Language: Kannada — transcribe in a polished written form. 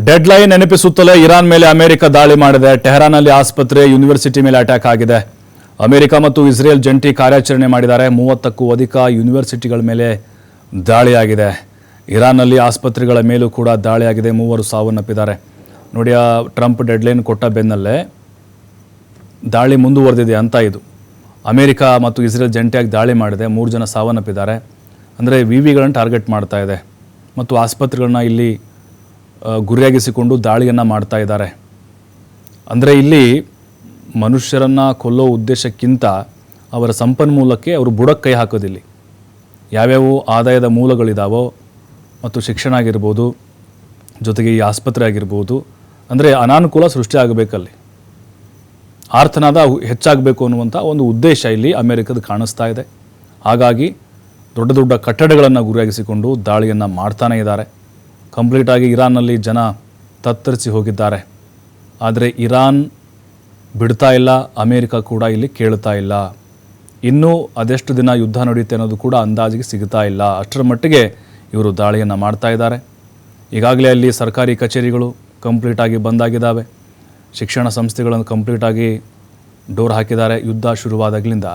ಡೆಡ್ಲೈನ್ ನೆನಪಿಸುತ್ತಲೇ ಇರಾನ್ ಮೇಲೆ ಅಮೆರಿಕ ದಾಳಿ ಮಾಡಿದೆ. ಟೆಹರಾನ್ನಲ್ಲಿ ಆಸ್ಪತ್ರೆ, ಯೂನಿವರ್ಸಿಟಿ ಮೇಲೆ ಅಟ್ಯಾಕ್ ಆಗಿದೆ. ಅಮೆರಿಕ ಮತ್ತು ಇಸ್ರೇಲ್ ಜಂಟಿ ಕಾರ್ಯಾಚರಣೆ ಮಾಡಿದ್ದಾರೆ. 30ಕ್ಕೂ ಅಧಿಕ ಯೂನಿವರ್ಸಿಟಿಗಳ ಮೇಲೆ ದಾಳಿಯಾಗಿದೆ. ಇರಾನ್ನಲ್ಲಿ ಆಸ್ಪತ್ರೆಗಳ ಮೇಲೂ ಕೂಡ ದಾಳಿಯಾಗಿದೆ. 3 ಸಾವನ್ನಪ್ಪಿದ್ದಾರೆ. ನೋಡಿ, ಟ್ರಂಪ್ ಡೆಡ್ಲೈನ್ ಕೊಟ್ಟ ಬೆನ್ನಲ್ಲೇ ದಾಳಿ ಮುಂದುವರೆದಿದೆ ಅಂತ ಇದು. ಅಮೆರಿಕ ಮತ್ತು ಇಸ್ರೇಲ್ ಜಂಟಿಯಾಗಿ ದಾಳಿ ಮಾಡಿದೆ. 3 ಜನ ಸಾವನ್ನಪ್ಪಿದ್ದಾರೆ. ಅಂದರೆ ವಿವಿಗಳನ್ನು ಟಾರ್ಗೆಟ್ ಮಾಡ್ತಾ ಇದೆ ಮತ್ತು ಆಸ್ಪತ್ರೆಗಳನ್ನ ಇಲ್ಲಿ ಗುರಿಯಾಗಿಸಿಕೊಂಡು ದಾಳಿಯನ್ನು ಮಾಡ್ತಾ ಇದ್ದಾರೆ. ಅಂದರೆ ಇಲ್ಲಿ ಮನುಷ್ಯರನ್ನು ಕೊಲ್ಲೋ ಉದ್ದೇಶಕ್ಕಿಂತ ಅವರ ಸಂಪನ್ಮೂಲಕ್ಕೆ ಅವರು ಬುಡಕ್ಕೆ ಕೈ ಹಾಕೋದಿಲ್ಲ. ಯಾವ್ಯಾವ ಆದಾಯದ ಮೂಲಗಳಿದಾವೋ ಮತ್ತು ಶಿಕ್ಷಣ ಆಗಿರ್ಬೋದು, ಜೊತೆಗೆ ಈ ಆಸ್ಪತ್ರೆ ಆಗಿರ್ಬೋದು, ಅಂದರೆ ಅನಾನುಕೂಲ ಸೃಷ್ಟಿಯಾಗಬೇಕಲ್ಲಿ, ಆರ್ತನಾದ ಹೆಚ್ಚಾಗಬೇಕು ಅನ್ನುವಂಥ ಒಂದು ಉದ್ದೇಶ ಇಲ್ಲಿ ಅಮೆರಿಕದ ಕಾಣಿಸ್ತಾ ಇದೆ. ಹಾಗಾಗಿ ದೊಡ್ಡ ದೊಡ್ಡ ಕಟ್ಟಡಗಳನ್ನು ಗುರಿಯಾಗಿಸಿಕೊಂಡು ದಾಳಿಯನ್ನು ಮಾಡ್ತಾನೇ ಇದ್ದಾರೆ. ಕಂಪ್ಲೀಟಾಗಿ ಇರಾನ್ನಲ್ಲಿ ಜನ ತತ್ತರಿಸಿ ಹೋಗಿದ್ದಾರೆ. ಆದರೆ ಇರಾನ್ ಬಿಡ್ತಾ ಇಲ್ಲ, ಅಮೇರಿಕ ಕೂಡ ಇಲ್ಲಿ ಕೇಳ್ತಾ ಇಲ್ಲ. ಇನ್ನೂ ಅದೆಷ್ಟು ದಿನ ಯುದ್ಧ ನಡೆಯುತ್ತೆ ಅನ್ನೋದು ಕೂಡ ಅಂದಾಜಿಗೆ ಸಿಗ್ತಾ ಇಲ್ಲ. ಅಷ್ಟರ ಮಟ್ಟಿಗೆ ಇವರು ದಾಳಿಯನ್ನು ಮಾಡ್ತಾ ಇದ್ದಾರೆ. ಈಗಾಗಲೇ ಅಲ್ಲಿ ಸರ್ಕಾರಿ ಕಚೇರಿಗಳು ಕಂಪ್ಲೀಟಾಗಿ ಬಂದಾಗಿದ್ದಾವೆ. ಶಿಕ್ಷಣ ಸಂಸ್ಥೆಗಳನ್ನು ಕಂಪ್ಲೀಟಾಗಿ ಡೋರ್ ಹಾಕಿದ್ದಾರೆ ಯುದ್ಧ ಶುರುವಾದಾಗಲಿಂದ.